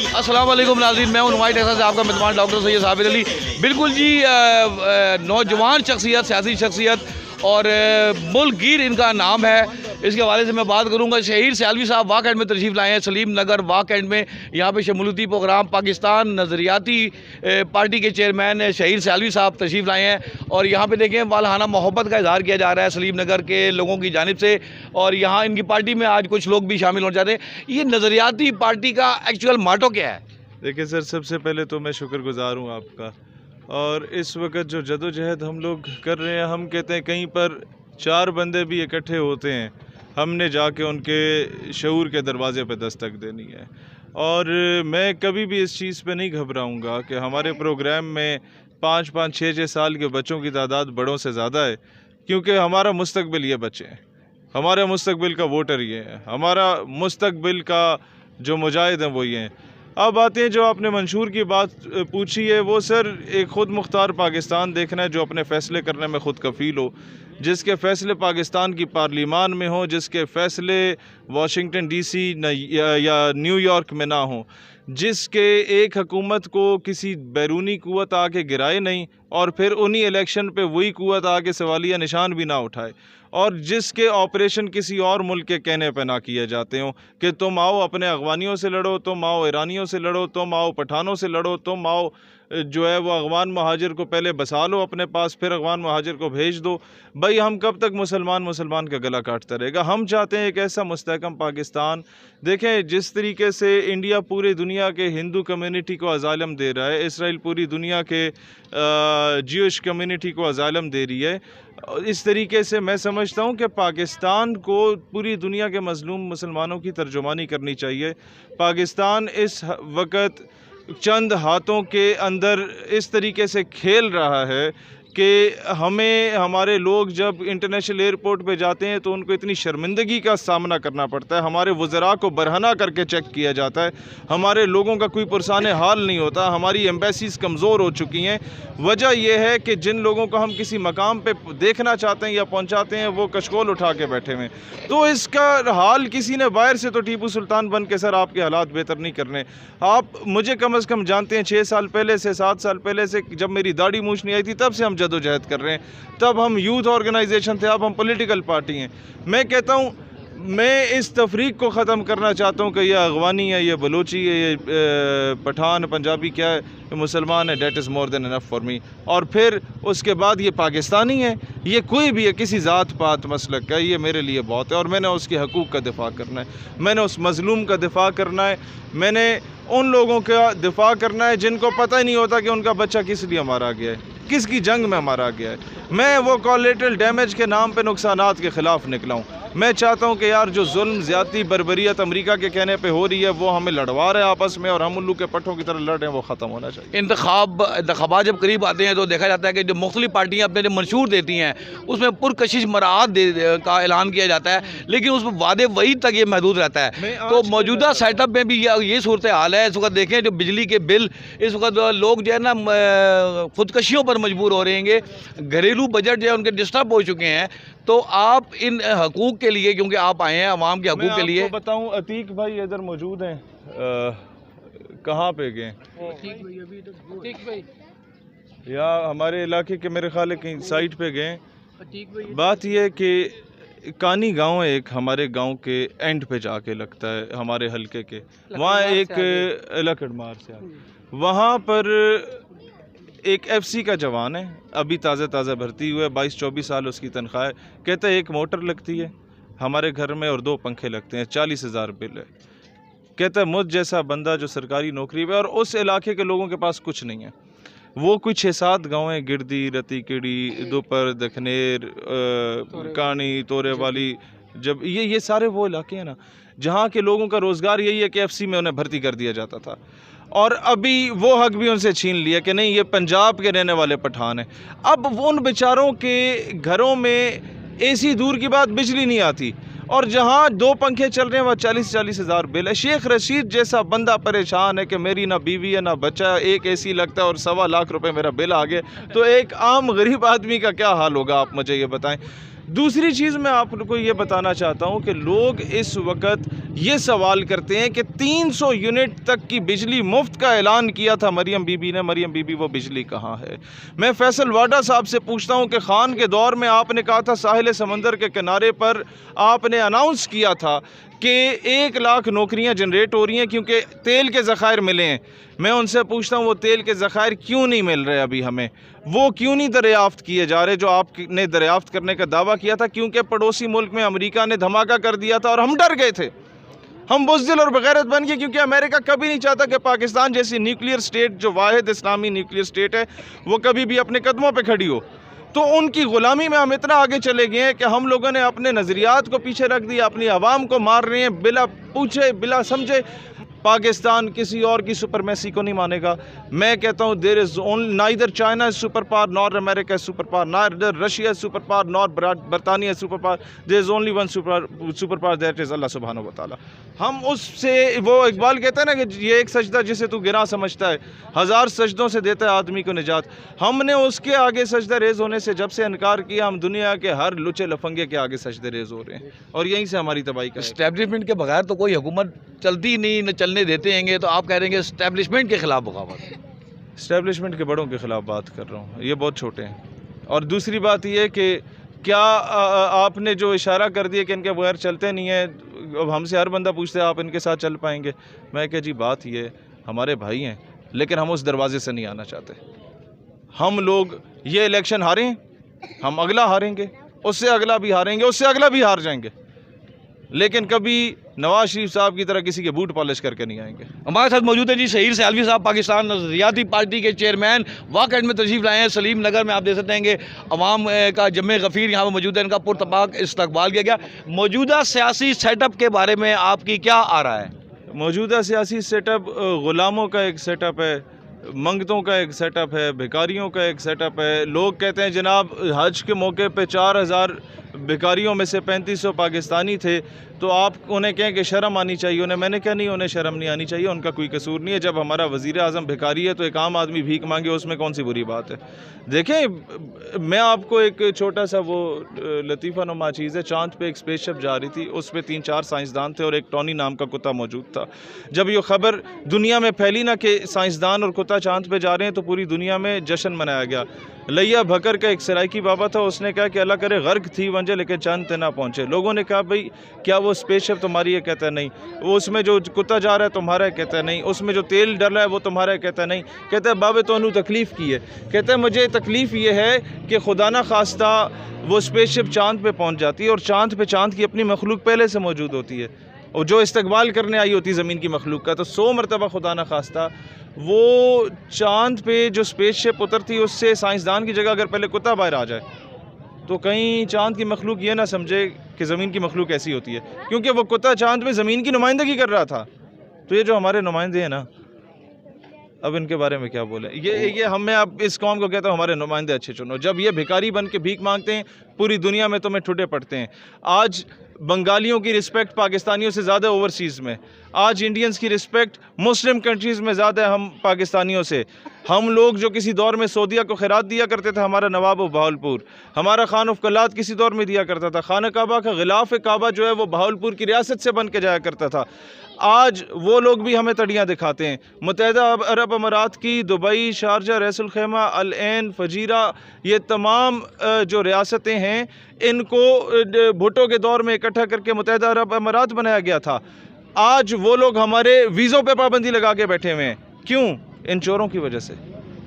अस्सलाम वालेकुम नाज़रीन, मैं हूं नुमाइट ऐसा से आपका मेहमान डॉक्टर सैयद साबिर अली। बिल्कुल जी, नौजवान शख्सियत, सियासी शख्सियत और मुल्क गिर इनका नाम है। इसके हवाले से मैं बात करूंगा। शहीद सियालवी साहब वाक एंड में तशरीफ़ लाए हैं, सलीम नगर वाक एंड में। यहाँ पे शमूलती प्रोग्राम पाकिस्तान नज़रियाती पार्टी के चेयरमैन शहीद सियालवी साहब तशरीफ़ लाए हैं और यहाँ पे देखें वालहाना मोहब्बत का इजहार किया जा रहा है सलीम नगर के लोगों की जानिब से। और यहाँ इनकी पार्टी में आज कुछ लोग भी शामिल होना चाहते हैं। ये नज़रियाती पार्टी का एक्चुअल माटो क्या है? देखिए सर, सबसे पहले तो मैं शुक्रगुजार हूँ आपका। और इस वक्त जो जदोजहद हम लोग कर रहे हैं, हम कहते हैं कहीं पर 4 बंदे भी इकट्ठे होते हैं, हमने जाके उनके शऊर के दरवाज़े पे दस्तक देनी है। और मैं कभी भी इस चीज़ पे नहीं घबराऊंगा कि हमारे प्रोग्राम में 5-5, 6-6 साल के बच्चों की तादाद बड़ों से ज़्यादा है, क्योंकि हमारा मुस्तकबिल ये बच्चे हैं, हमारे मुस्तकबिल का वोटर ये है, हमारा मुस्तकबिल का जो मुजाहिद हैं वो ये हैं। अब आते हैं जो आपने मंशूर की बात पूछी है, वो सर एक ख़ुद मुख्तार पाकिस्तान देखना है जो अपने फ़ैसले करने में ख़ुद कफ़ील हो, जिसके फ़ैसले पाकिस्तान की पार्लिमान में हो, जिसके फ़ैसले वाशिंगटन DC या न्यूयॉर्क में ना हो, जिसके एक हुकूमत को किसी बैरूनी क़ुव्वत आके गिराए नहीं और फिर उन्हीं इलेक्शन पे वही क़ुव्वत आके सवालिया निशान भी ना उठाए, और जिसके ऑपरेशन किसी और मुल्क के कहने पे ना किए जाते हों कि तुम आओ अपने अफ़गानियों से लड़ो, तुम आओ ईरानियों से लड़ो, तुम आओ पठानों से लड़ो, तुम आओ जो है वो अफ़गान महाजिर को पहले बसा लो अपने पास, फिर अफ़गान महाजिर को भेज दो। भाई हम कब तक मुसलमान का गला काटता रहेगा? हम चाहते हैं एक ऐसा मुस्तहकम पाकिस्तान। देखें जिस तरीके से इंडिया पूरी दुनिया के हिंदू कम्युनिटी को अज़ालम दे रहा है, इसराइल पूरी दुनिया के ज्यूइश कम्युनिटी को अज़ालम दे रही है, इस तरीके से मैं समझता हूँ कि पाकिस्तान को पूरी दुनिया के मज़लूम मुसलमानों की तर्जुमानी करनी चाहिए। पाकिस्तान इस वक्त चंद हाथों के अंदर इस तरीके से खेल रहा है कि हमें हमारे लोग जब इंटरनेशनल एयरपोर्ट पे जाते हैं तो उनको इतनी शर्मिंदगी का सामना करना पड़ता है, हमारे वज़रा को बरहना करके चेक किया जाता है, हमारे लोगों का कोई पुरसान हाल नहीं होता, हमारी एम्बेसीज़ कमज़ोर हो चुकी हैं। वजह यह है कि जिन लोगों को हम किसी मकाम पे देखना चाहते हैं या पहुंचाते हैं वो कशकोल उठा के बैठे हुए। तो इसका हाल किसी ने बाहर से तो टीपू सुल्तान बन के सर आपके हालात बेहतर नहीं करने। आप मुझे कम अज़ कम जानते हैं 6 साल पहले से 7 साल पहले से, जब मेरी दाढ़ी मूछ नहीं आई थी तब से हम जदोजहद कर रहे हैं, तब हम यूथ ऑर्गेनाइजेशन थे, अब हम पॉलिटिकल पार्टी हैं। मैं कहता हूँ मैं इस तफरीक को ख़त्म करना चाहता हूँ कि ये अगवानी है, ये बलोची है, ये पठान पंजाबी क्या है, ये मुसलमान है, that is more than enough for me. और फिर उसके बाद ये पाकिस्तानी है, ये कोई भी है, किसी ज़ात पात मसलक का, ये मेरे लिए बहुत है। और मैंने उसके हकूक़ का दिफ़ा करना है, मैंने उस मज़लूम का दिफ़ा करना है, मैंने उन लोगों का दिफ़ा करना है जिनको पता ही नहीं होता कि उनका बच्चा किस लिए मारा गया है, किसकी जंग में मारा गया है। मैं वो कोलेटरल डैमेज के नाम पे नुकसानात के ख़िलाफ़ निकला हूँ। मैं चाहता हूँ कि यार जो जुल्म ज़्यादती बर्बरियत अमेरिका के कहने पे हो रही है वो हमें लड़वा रहे हैं आपस में और हम उल्लू के पट्टों की तरह लड़ रहे हैं, वो ख़त्म होना चाहिए। इंतखाबात जब करीब आते हैं तो देखा जाता है कि जो मुख्तलिफ पार्टियाँ अपने जो मंशूर देती हैं उसमें पुरकशिश मराहत का ऐलान किया जाता है, लेकिन उस वादे वही तक ये महदूद रहता है। तो मौजूदा सेटअप में भी ये सूरत हाल है। इस वक्त देखें जो बिजली के बिल, इस वक्त लोग जो है ना खुदकशियों पर मजबूर हो रहे हैं, घरेलू बजट जो है उनके डिस्टर्ब हो चुके हैं। तो आप इन हकूक़ के लिए, क्योंकि आप आए हैं अवाम के हकूक़ के लिए, बताऊं अतीक भाई इधर मौजूद हैं, कहाँ पे गए या हमारे इलाके के मेरे ख्याल है कहीं साइड पे गए। बात यह है कि कानी गांव है एक हमारे गांव के एंड पे जाके लगता है हमारे हलके के, वहाँ एक लकड़मार से वहाँ पर एक FC का जवान है, अभी ताज़ा भर्ती हुआ है, 22-24 साल उसकी तनख्वाह है। कहता है एक मोटर लगती है हमारे घर में और 2 पंखे लगते हैं, 40,000 बिल है। कहता है मुझ जैसा बंदा जो सरकारी नौकरी में, और उस इलाके के लोगों के पास कुछ नहीं है। वो कुछ 6-7 गाँव हैं, गिरदी, रतीकिड़ी, दोपहर, दखनेर, कानी, तोरे वाली, जब ये सारे वो इलाके हैं ना जहाँ के लोगों का रोज़गार यही है कि FC में उन्हें भर्ती कर दिया जाता था, और अभी वो हक भी उनसे छीन लिया कि नहीं ये पंजाब के रहने वाले पठान हैं। अब वो उन बेचारों के घरों में AC दूर की बात बिजली नहीं आती, और जहाँ 2 पंखे चल रहे हैं वहाँ 40,000 बिल है। शेख रशीद जैसा बंदा परेशान है कि मेरी ना बीवी है ना बच्चा है, एक AC लगता है और 1.25 लाख रुपए मेरा बिल आ गया, तो एक आम गरीब आदमी का क्या हाल होगा आप मुझे ये बताएं। दूसरी चीज़ मैं आपको ये बताना चाहता हूँ कि लोग इस वक्त ये सवाल करते हैं कि 300 यूनिट तक की बिजली मुफ्त का ऐलान किया था मरियम बीबी ने, मरियम बीबी वो बिजली कहाँ है? मैं फैसल वाडा साहब से पूछता हूँ कि खान के दौर में आपने कहा था साहिल समंदर के किनारे पर आपने अनाउंस किया था कि 1 लाख नौकरियां जनरेट हो रही हैं क्योंकि तेल के ज़खायर मिले हैं। मैं उनसे पूछता हूँ वो तेल के ज़खायर क्यों नहीं मिल रहे अभी हमें, वो क्यों नहीं दरियाफ़्त किए जा रहे जो आपने दरियाफ़्त करने का दावा किया था? क्योंकि पड़ोसी मुल्क में अमेरिका ने धमाका कर दिया था और हम डर गए थे, हम बुज़दिल और बगैरत बन गए, क्योंकि अमेरिका कभी नहीं चाहता कि पाकिस्तान जैसी न्यूक्लियर स्टेट, जो वाहिद इस्लामी न्यूक्लियर स्टेट है, वो कभी भी अपने कदमों पर खड़ी हो। तो उनकी ग़ुलामी में हम इतना आगे चले गए हैं कि हम लोगों ने अपने नज़रियात को पीछे रख दिया, अपनी आवाम को मार रहे हैं बिला पूछे बिला समझे। पाकिस्तान किसी और की सुपरमेसी को नहीं मानेगा। मैं कहता हूँ there is only neither China is super power nor America is super power, neither Russia is super power nor बरतानिया super power, there is only one super power that is Allah सुब्हानहू व तआला। हम उससे, वो इकबाल कहता है ना कि ये एक सजदा जिसे तू गिरा समझता है, 1000 सजदों से देता है आदमी को निजात। हमने उसके आगे सजदा रेज़ होने से जब से इनकार किया, हम दुनिया के हर लुचे लफंगे के आगे सजदे रेज़ हो रहे हैं और यहीं से हमारी तबाही का। इस्टेब्लिशमेंट के बगैर तो कोई हुकूमत चलती नहीं, न चलने देते हैं, तो आप कह रहे हैं इस्टेब्लिशमेंट के खिलाफ बगावत। इस्टेब्लिशमेंट के बड़ों के ख़िलाफ़ बात कर रहा हूँ, ये बहुत छोटे हैं। और दूसरी बात ये कि क्या आपने जो इशारा कर दिया कि इनके बगैर चलते नहीं हैं, अब हमसे हर बंदा पूछते हैं आप इनके साथ चल पाएंगे। मैं कह जी बात ये, हमारे भाई हैं लेकिन हम उस दरवाजे से नहीं आना चाहते। हम लोग ये इलेक्शन हारे, हम अगला हारेंगे, उससे अगला भी हारेंगे, उससे अगला भी हार जाएंगे, लेकिन कभी नवाज शरीफ साहब की तरह किसी के बूट पॉलिश करके नहीं आएंगे। हमारे साथ मौजूद है जी शहीर सैलवी साहब, पाकिस्तान नज़रियाती पार्टी के चेयरमैन, वाकई में तशरीफ़ लाए हैं सलीम नगर में। आप देख सकते हैं कि अवाम का जमे गफ़ीर यहाँ पर मौजूद है, इनका पुरतपाक इस्तकबाल किया गया। मौजूदा सियासी सेटअप के बारे में आपकी क्या आ रहा है? मौजूदा सियासी सेटअप ग़ुलामों का एक सेटअप है, मंगतों का एक सेटअप है, भिखारियों का एक सेटअप है। लोग कहते हैं जनाब हज के मौके पे 4000 भिखारियों में से 3500 पाकिस्तानी थे, तो आप उन्हें कहें कि शर्म आनी चाहिए उन्हें। मैंने कहा नहीं, उन्हें शर्म नहीं आनी चाहिए, उनका कोई कसूर नहीं है। जब हमारा वज़ीर आज़म भिखारी है तो एक आम आदमी भीख मांगे, उसमें कौन सी बुरी बात है? देखें, मैं आपको एक छोटा सा वो लतीफ़ा नुमा चीज़ है, चाँद पे एक स्पेसशिप जा रही थी, उस पर 3-4 साइंसदान थे और एक टॉनी नाम का कुत्ता मौजूद था। जब ये ख़बर दुनिया में फैली ना कि साइंसदान और कुत्ता चाँद पे जा रहे हैं, तो पूरी दुनिया में जश्न मनाया गया। लैया भकर का एक सराइकी बाबा था, उसने कहा कि अल्लाह करे गर्क थी वंजे लेकिन चांद पे ना पहुँचे। लोगों ने कहा भाई क्या वो स्पेसशिप तुम्हारी है? कहता है नहीं। वो उसमें जो कुत्ता जा रहा है तुम्हारा है? कहता है नहीं। उसमें जो तेल डल रहा है वो तुम्हारा है? कहता है नहीं। कहता है बाबे तो अनु तकलीफ़ की है। कहता है मुझे तकलीफ़ ये है कि खुदा ना खास्ता वो स्पेसशिप चाँद पे पहुँच जाती है और चाँद पे चाँद की अपनी मखलूक पहले से मौजूद होती है और जो इस्तकबाल करने आई होती है ज़मीन की मखलूक का, तो 100 मरतबा खुदा ना खास्ता वो चाँद पे जो स्पेसशिप उतरती है उससे साइंसदान की जगह अगर पहले कुत्ता बाहर आ जाए तो कहीं चाँद की मखलूक ये ना समझे कि ज़मीन की मखलूक ऐसी होती है, क्योंकि वो कुत्ता चाँद में ज़मीन की नुमाइंदगी कर रहा था। तो ये जो हमारे नुमाइंदे हैं ना, अब इनके बारे में क्या बोले? ये हमें, अब इस कौम को कहता हूँ हमारे नुमाइंदे अच्छे चुनो। जब ये भिखारी बन के भीख मांगते हैं पूरी दुनिया में तुम्हें ठुडे पड़ते हैं। आज बंगालियों की रिस्पेक्ट पाकिस्तानियों से ज़्यादा ओवरसीज़ में, आज इंडियंस की रिस्पेक्ट मुस्लिम कंट्रीज़ में ज़्यादा है हम पाकिस्तानियों से। हम लोग जो किसी दौर में सऊदिया को खैरात दिया करते थे, हमारा नवाब बहावलपुर, हमारा खान ऑफ कलात किसी दौर में दिया करता था, खाना काबा का गिलाफ काबा जो है वो बहावलपुर की रियासत से बन के जाया करता था। आज वो लोग भी हमें तड़ियाँ दिखाते हैं। मुत्तहिदा अरब अमारात की दुबई, शारजा, रसूल खैमा, अल ऐन, फजीरा, ये तमाम जो रियासतें हैं इनको भुट्टो के दौर में इकट्ठा करके मुत्तहिदा अरब अमारात बनाया गया था। आज वो लोग हमारे वीज़ों पे पाबंदी लगा के बैठे हुए हैं। क्यों? इन चोरों की वजह से,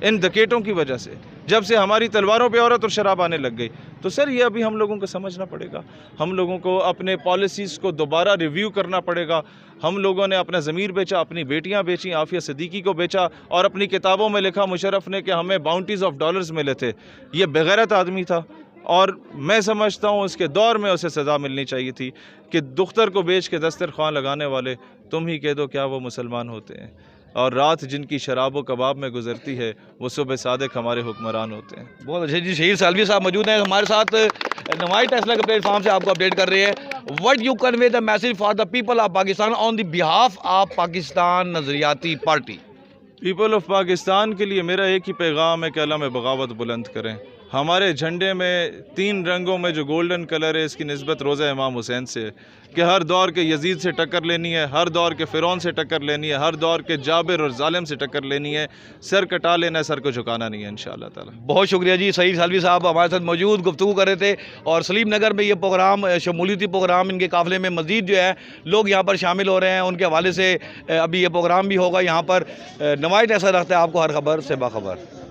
इन डकैतों की वजह से। जब से हमारी तलवारों पे औरत और शराब आने लग गई, तो सर ये अभी हम लोगों को समझना पड़ेगा। हम लोगों को अपने पॉलिसीज़ को दोबारा रिव्यू करना पड़ेगा। हम लोगों ने अपना ज़मीर बेचा, अपनी बेटियां बेची, आफिया सिद्दीकी को बेचा और अपनी किताबों में लिखा मुशर्रफ ने कि हमें बाउंटीज़ ऑफ डॉलर्स मिले थे। ये बेगैरत आदमी था और मैं समझता हूँ उसके दौर में उसे सज़ा मिलनी चाहिए थी कि दुख्तर को बेच के दस्तरखान लगाने वाले तुम ही कह दो क्या वो मुसलमान होते हैं? और रात जिनकी शराब व कबाब में गुजरती है वो सुबह सादिक हमारे हुक्मरान होते हैं। बहुत अच्छे जी, शहीर सैलवी साहब मौजूद हैं हमारे साथ, नवाई टेस्ला के प्लेटफॉर्म से आपको अपडेट कर रहे हैं। What you convey the message for the people of Pakistan on the behalf of Pakistan नज़रियाती पार्टी? पीपल ऑफ पाकिस्तान के लिए मेरा एक ही पैगाम है कि अल्लाह में बगावत बुलंद करें। हमारे झंडे में 3 रंगों में जो गोल्डन कलर है, इसकी निस्बत रोज़ा इमाम हुसैन से है कि हर दौर के यजीद से टक्कर लेनी है, हर दौर के फ़िरौन से टक्कर लेनी है, हर दौर के जाबिर और जालिम से टक्कर लेनी है। सर कटा लेना है, सर को झुकाना नहीं है इंशाअल्लाह ताला। बहुत शुक्रिया जी। सईद सालवी साहब हमारे साथ मौजूद गुफ्तगू कर रहे थे और सलीम नगर में ये प्रोग्राम शमूलियती प्रोग्राम, इनके काफ़िले में मज़ीद जो है लोग यहाँ पर शामिल हो रहे हैं। उनके हवाले से अभी ये प्रोग्राम भी होगा यहाँ पर। नवाइट ऐसा रखता है आपको हर खबर से बाखबर।